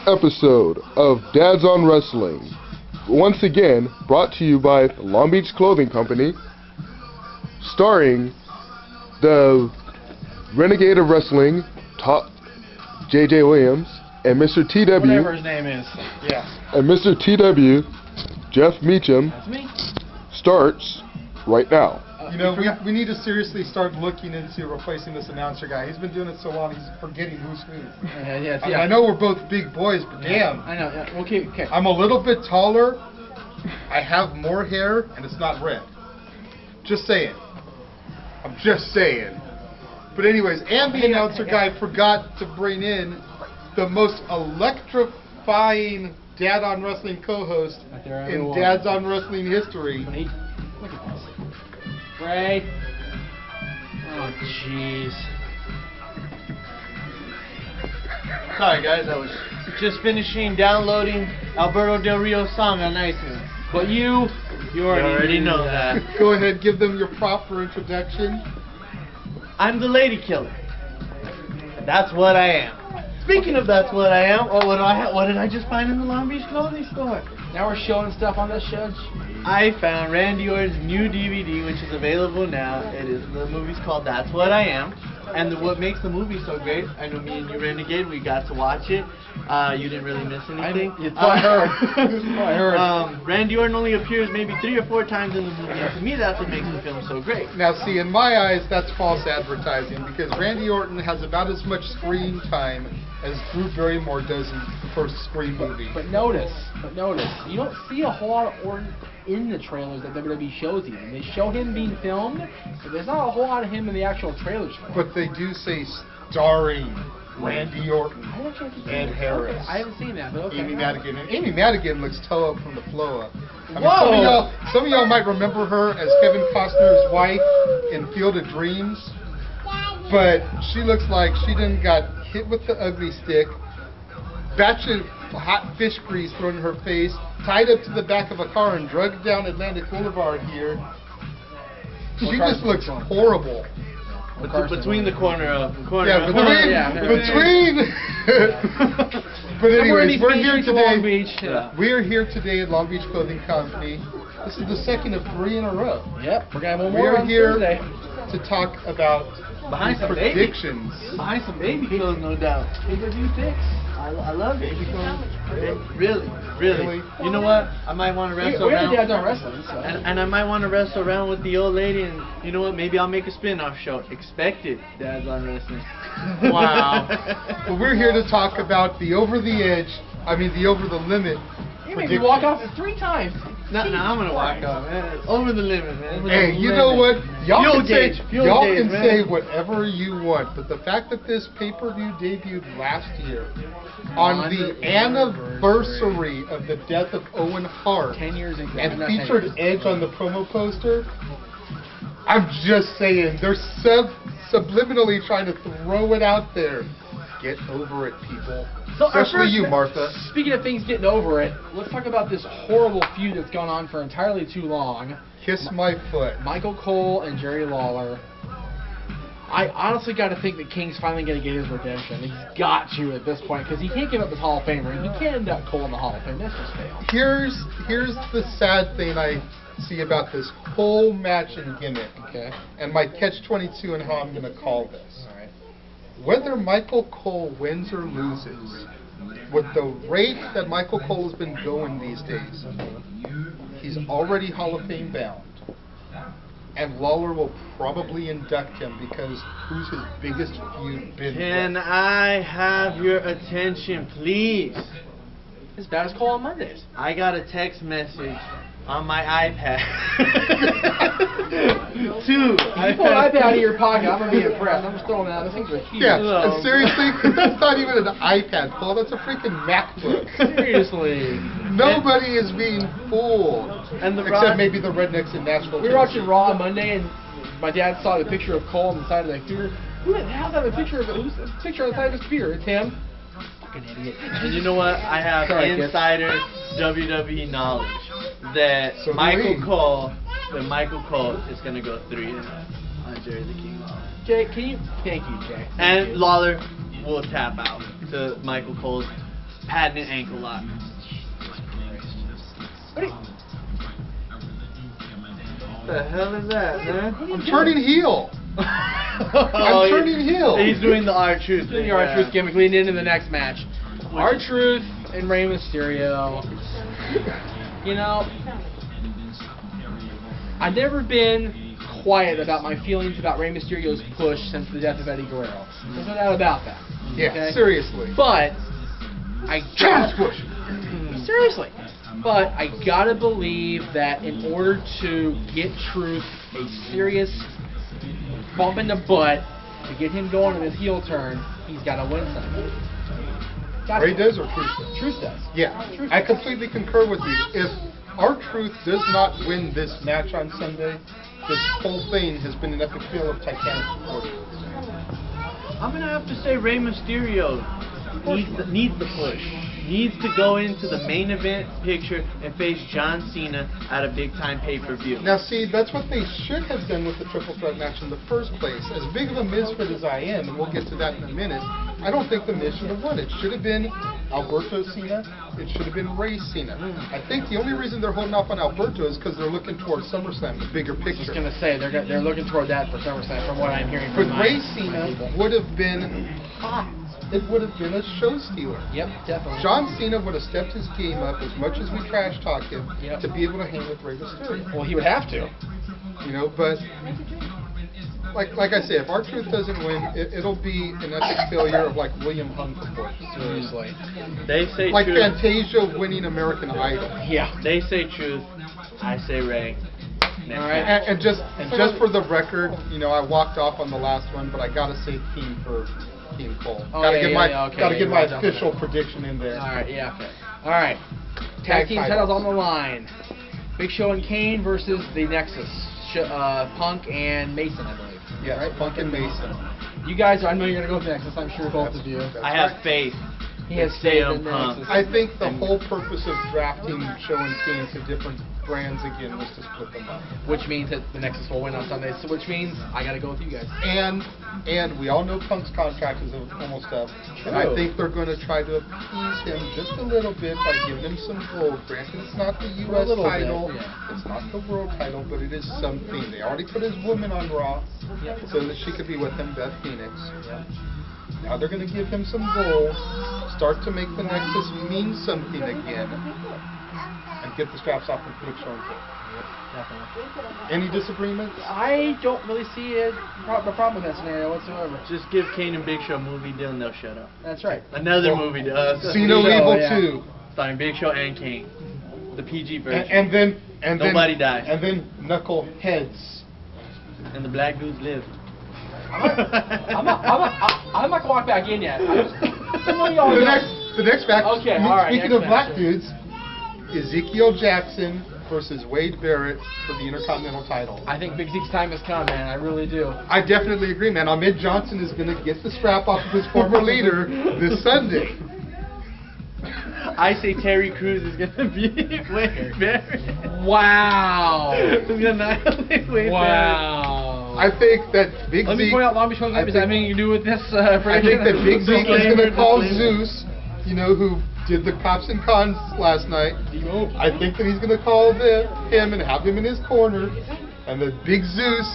episode of Dads on Wrestling, once again brought to you by the Long Beach Clothing Company, starring the Renegade of Wrestling, J.J. Williams, and Mr. T.W. Whatever his name is. Yes. And Mr. T.W. Jeff Meacham. That's me. Starts right now. You know, we need to seriously start looking into replacing this announcer guy. He's been doing it so long, he's forgetting who's who. Yeah. I know we're both big boys, but damn. I know. Yeah. Okay. I'm a little bit taller. I have more hair, and it's not red. Just saying. I'm just saying. But anyways, and the announcer guy forgot to bring in the most electrifying Dad on Wrestling co-host in Dads on Wrestling history. Look at this. Ray. Oh, jeez. Sorry guys, I was just finishing downloading Alberto Del Rio's song on iTunes. But you already know that. Go ahead, give them your proper introduction. I'm the lady killer. And that's what I am. Speaking of that's what I am, what did I just find in the Long Beach clothing store? Now we're showing stuff on this show. I found Randy Orton's new DVD, which is available now. The movie's called That's What I Am. And what makes the movie so great, I know me and you, Renegade, we got to watch it. You didn't really miss anything. I heard. Randy Orton only appears maybe 3 or 4 times in the movie. And to me, that's what makes the film so great. Now, see, in my eyes, that's false advertising, because Randy Orton has about as much screen time as Drew Barrymore does in the first Scream movie. But notice, you don't see a whole lot of Orton in the trailers that WWE shows even. They show him being filmed, but there's not a whole lot of him in the actual trailers for it. But they do say starring Randy Orton, Ed Harris, I haven't seen that, but okay. Amy Madigan. And Amy Madigan looks Toa from the Floa. I mean, Whoa! some of y'all might remember her as Kevin Costner's wife in Field of Dreams, but she looks like she done got hit with the ugly stick, batch of hot fish grease thrown in her face, tied up to the back of a car and drugged down Atlantic Boulevard here. She just looks horrible. Between the corner of... But anyways, we're here today. We are here today at Long Beach Clothing Company. This is the second of 3 in a row. Yep, we're gonna have one We more are on here Thursday to talk about Behind some predictions. Behind some baby clothes, no doubt. Pay-per-view picks. I love it. Really. You know what? I might want to wrestle We're around. the Dads on Wrestling, so. And I might want to wrestle around with the old lady, and you know what? Maybe I'll make a spin-off show. Expected Dads on Wrestling. Wow. Well, we're here to talk about the over the limit. You made me walk off 3 times. No, I'm gonna walk off, man. Over the limit, man. Hey, you know what? Y'all can man. say whatever you want, but the fact that this pay-per-view debuted last year on the anniversary of the death of Owen Hart 10 years ago. and featured Edge on the promo poster, I'm just saying, they're subliminally trying to throw it out there. Get over it, people. So especially you, Martha. Speaking of things getting over it, let's talk about this horrible feud that's gone on for entirely too long. Kiss my foot. Michael Cole and Jerry Lawler. I honestly got to think that King's finally going to get his redemption. He's got to at this point, because he can't give up his Hall of Fame ring. He can't end up Cole in the Hall of Fame. That's just fail. Here's the sad thing I see about this whole match and gimmick. Okay. And my catch-22 and how I'm going to call this. All right. Whether Michael Cole wins or loses, with the rate that Michael Cole has been going these days, he's already Hall of Fame bound. And Lawler will probably induct him because who's his biggest feud been? Can I have your attention, please? As bad as Cole on Mondays. I got a text message on my iPad. You pull an iPad out of your pocket, I'm going to be impressed. I'm just throwing that out. Those things are huge. Yeah, and seriously, that's not even an iPad, Paul. That's a freaking MacBook. Seriously. Nobody is being fooled. And except maybe the rednecks in Nashville. We were watching Raw on Monday, and my dad saw the picture of Cole on the side of the computer. Who the hell's that a picture of? Who's the picture on the side of his computer? It's him. Fucking idiot. And you know what? I have insider WWE knowledge that Michael Cole is going to go 3-0 on Jerry the King Lawler. Jay, can you? Thank you, Jay. And Lawler will tap out to Michael Cole's patented ankle lock. What The hell is that, man? I'm turning heel. I'm turning heel. He's doing the R-Truth thing. The R-Truth gimmick leading into the next match. R-Truth and Rey Mysterio. You know, I've never been quiet about my feelings about Rey Mysterio's push since the death of Eddie Guerrero. There's no doubt about that. Yeah, Okay? seriously. But I Challenge push. seriously. But I gotta believe that in order to get Truth a serious bump in the butt to get him going in his heel turn, he's gotta win something. Ray does or Truth does? Truth does. Yeah, I completely concur with you. If R-Truth does not win this match on Sunday, this whole thing has been an epic fail of Titanic proportions. I'm gonna have to say Rey Mysterio needs the push. Needs to go into the main event picture and face John Cena at a big time pay-per-view. Now see, that's what they should have done with the triple threat match in the first place. As big of a misfit as I am, and we'll get to that in a minute, I don't think the Miz should have won. It should have been Alberto Cena. It should have been Rey Cena. I think the only reason they're holding off on Alberto is because they're looking towards SummerSlam, the bigger I was picture. just gonna say they're looking toward that for SummerSlam, from what I'm hearing. But From Rey my Cena people. would have been hot. It would have been a show stealer. Yep, definitely. John Cena would have stepped his game up as much as we trash talk him Yep. to be able to hang with Rey Mysterio. Well, he would have to. You know, but like I say, if R-Truth doesn't win, it'll be an epic failure of like William Hung proportions. Seriously. They say Like Truth. Fantasia winning American Idol. Yeah. They say Truth. I say Rey. Next All right. match. And just for the record, you know, I walked off on the last one, but I gotta say Team for Team Cole. Oh, Gotta yeah, get yeah, my yeah, okay, gotta yeah, get you're my right, definitely. official prediction in there. All right, yeah. All right. Tag team titles on the line. Big Show and Kane versus the Nexus. Punk and Mason, I believe. Yes, Right? Punk and Mason. You guys, I know you're gonna go with Nexus. I'm sure both of you. That's I have faith. He has Stay faith on in Punk. Nexus. I think the whole purpose of drafting Show and Kane to different brands again was to split them up. Which means that the Nexus will win on Sunday. So which means I gotta go with you guys. And we all know Punk's contract is almost up. And I True. think they're going to try to appease him just a little bit by giving him some gold. Granted, it's not the For a U.S. little title. bit, yeah. It's not the world title, but it is something. They already put his woman on Raw so that she could be with him, Beth Phoenix. Now they're going to give him some gold, start to make the Nexus mean something again, and get the straps off of Big Show and Kane. Definitely. Any disagreements? I don't really see a problem with that scenario whatsoever. Just give Kane and Big Show a movie deal and they'll shut up. That's right. Another movie deal. See no Show, evil yeah. 2. Starring Big Show and Kane. The PG version. And then Nobody dies. And then Knuckleheads. And the black dudes live. I'm not gonna walk back in yet. I know y'all The next match. Okay, all right, Speaking next of black match. dudes, Ezekiel Jackson versus Wade Barrett for the Intercontinental title. I think Big Zeke's time has come, man. I really do. I definitely agree, man. Ahmed Johnson is going to get the strap off of his former leader this Sunday. I say Terry Crews is gonna beat Wade Barrett. Wow. He's gonna annihilate Wade Barrett. Wow. I think that Big Let me Zeke. point out Long Beach Coast I Does that have think- anything to do with this I prediction? think that Big Zeke is going to Disclaimer, call disclaimer. Zeus, you know, who did the cops and cons last night. I think that he's going to call him and have him in his corner, and that Big Zeus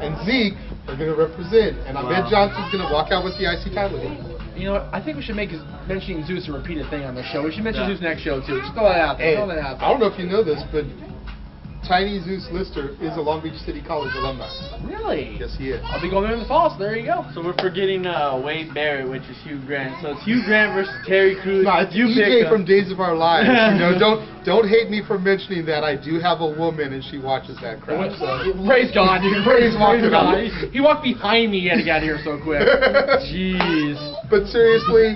and Zeke are going to represent, and Ahmed Johnson's going to walk out with the IC title again. You know what? I think we should make mentioning Zeus a repeated thing on the show. We should mention Yeah. Zeus next show too. Just throw that out there. Hey, Throw that out I don't know if you know this, but Tiny Zeus Lister is a Long Beach City College alumni. there. Really? Yes, he is. I'll be going there in the fall, so there you go. So we're forgetting Wade Barrett, which is Hugh Grant. So it's Hugh Grant versus Terry Crews. No, it's you pick EJ him. from Days of Our Lives. You know, don't hate me for mentioning that. I do have a woman and she watches that crap. So. Ray's gone, dude. Ray's walking gone. out. He walked behind me. He had to get out of here so quick. Jeez. But seriously,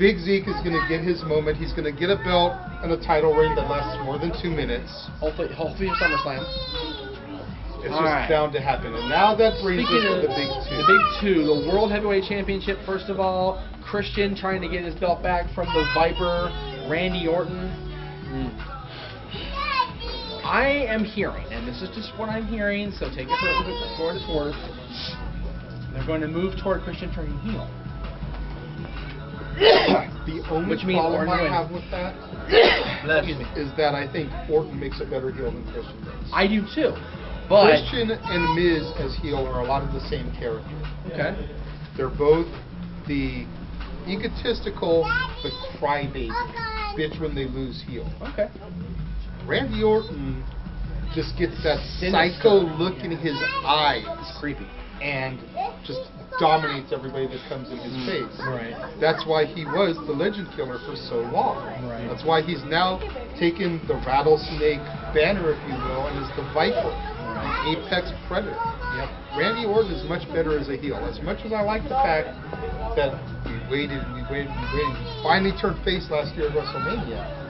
Big Zeke is going to get his moment. He's going to get a belt and a title reign that lasts more than 2 minutes. Hopefully SummerSlam. It's All just right. bound to happen. And now that brings Speaking us of to the Big Two. The Big Two, the World Heavyweight Championship, first of all. Christian trying to get his belt back from the Viper, Randy Orton. I am hearing, and this is just what I'm hearing, so take it for what it's worth. They're going to move toward Christian turning heel. The only Which means problem Orton I wins. have with that Excuse me. is that I think Orton makes a better heel than Christian does. I do too. But Christian and Miz as heel are a lot of the same character. okay. They're both the egotistical but crybaby bitch when they lose heel. Okay. Randy Orton just gets that Sinister. psycho look in his eyes It's creepy. and just dominates everybody that comes in his face. Right. That's why he was the legend killer for so long. Right. That's why he's now taken the rattlesnake banner, if you will, and is the viper, the apex predator. Yep. Randy Orton is much better as a heel. As much as I like the fact that we waited and we waited and we waited, he finally turned face last year at WrestleMania.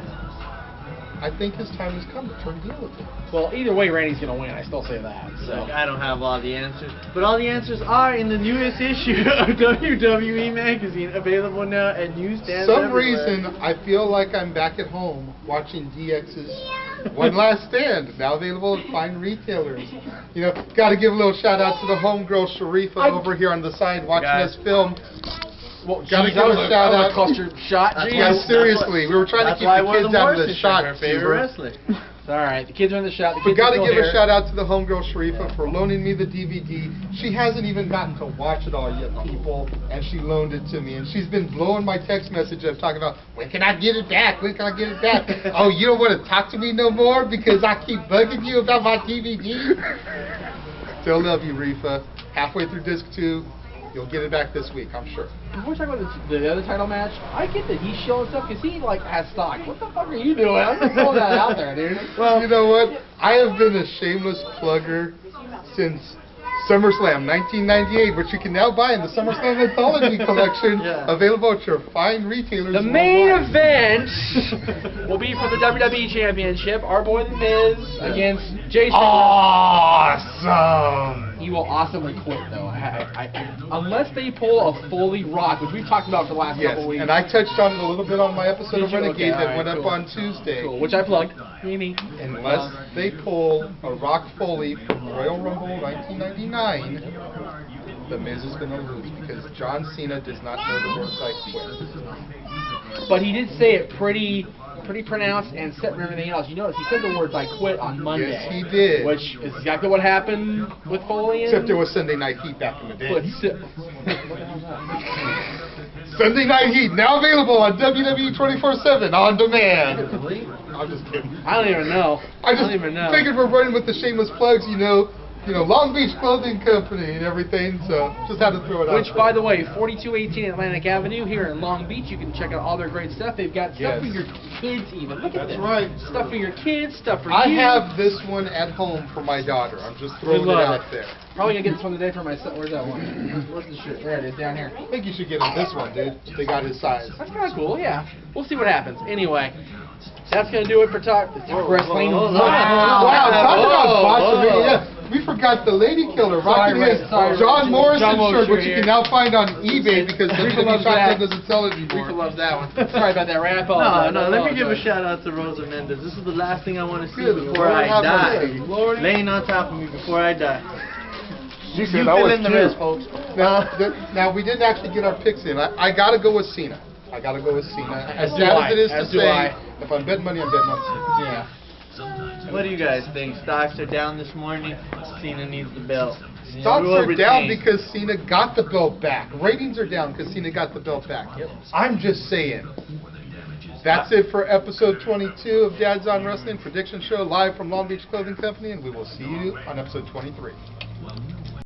I think his time has come to turn heel again. Well, either way, Randy's gonna win. I still say that. So. Look, I don't have all the answers, but all the answers are in the newest issue of WWE Magazine, available now at newsstands Some everywhere. reason I feel like I'm back at home watching DX's One Last Stand, now available at fine retailers. You know, got to give a little shout out to the homegirl Sharifa over here on the side watching Guys. us film. Well, Gotta geez, give that a was shout that was out. a cluster shot. That's Geez. why- Yeah, seriously, we were trying to That's keep why the we're kids out of the Morrison shot. her favorite Caesar. wrestler. It's all right. The kids are in the shot. The We kids got are to still give a here. shout out to the homegirl Sharifa for loaning me the DVD. She hasn't even gotten to watch it all yet, people, and she loaned it to me. And she's been blowing my text message up talking about, when can I get it back? When can I get it back? Oh, you don't want to talk to me no more because I keep bugging you about my DVD? Still love you, Rifa. Halfway through disc 2, you'll get it back this week, I'm sure. Before we talk about the other title match, I get that he's showing stuff because he like has stock. What the fuck are you doing? I'm just throwing that out there, dude. Well, you know what? I have been a shameless plugger since SummerSlam 1998, which you can now buy in the SummerSlam Anthology collection, Yeah. available at your fine retailers. The main worldwide. event will be for the WWE Championship. Our boy The Miz against Jay Styles. Awesome! He will awesomely quit though. Unless they pull a Foley Rock, which we've talked about for the last Yes, couple weeks. and I touched on it a little bit on my episode of Did you? Renegade Okay, that alright, went up cool. on Tuesday. Cool, which I plugged. Me. Unless they pull a Rock Foley from Royal Rumble 1999, The Miz is going to lose because John Cena does not know the words I quit. But he did say it pretty pronounced and set and everything else. You notice he said the words "I quit" on Monday. Yes, he did. Which is exactly what happened with Foley. And Except it was Sunday Night Heat back in the day. But Sunday Night Heat, now available on WWE 24/7 on demand. I'm just kidding. I don't even know. I just don't even know. figured we're running with the shameless plugs, you know, Long Beach Clothing Company and everything, so just had to throw it out. Which, by the way, 4218 Atlantic Avenue here in Long Beach. You can check out all their great stuff. They've got stuff Yes. for your kids even. Look at That's this. right. Stuff for your kids, stuff for I you. have this one at home for my daughter. I'm just throwing it love out it. there. Probably going to get this one today for my son. Where's that one? Where's the shit? There it is, down here. I think you should get him this one, dude. They got his size. That's kind of cool, yeah. We'll see what happens. Anyway, that's going to do it for Talk Wrestling. whoa, whoa. Wow, talk Whoa, about whoa. botchamania. Yeah, we forgot the lady killer, rocking Sorry, his sorry, John Morrison John Morrison shirt, which you here. can now find on eBay because Rico WWE loves Shop that. doesn't sell it Rico anymore. loves that one. Sorry about that, Ray. I No, apologize. no, let me give a apologize. shout out to Rosa Mendez. This is the last thing I want to see Good before Lord, I have die. mercy. Lord. Laying on top of me before I die. She You said that fill was in the cute. rest, folks. Now, we didn't actually get our picks in. I got to go with Cena. As do sad I. as it is As to do say, I. if I'm betting money, I'm betting on Cena. Yeah. What do you guys think? Stocks are down this morning. Cena needs the belt. Stocks Will are down retain. because Cena got the belt back. Ratings are down because Cena got the belt back. I'm just saying. That's it for episode 22 of Dad's on Wrestling Prediction Show, live from Long Beach Clothing Company, and we will see you on episode 23.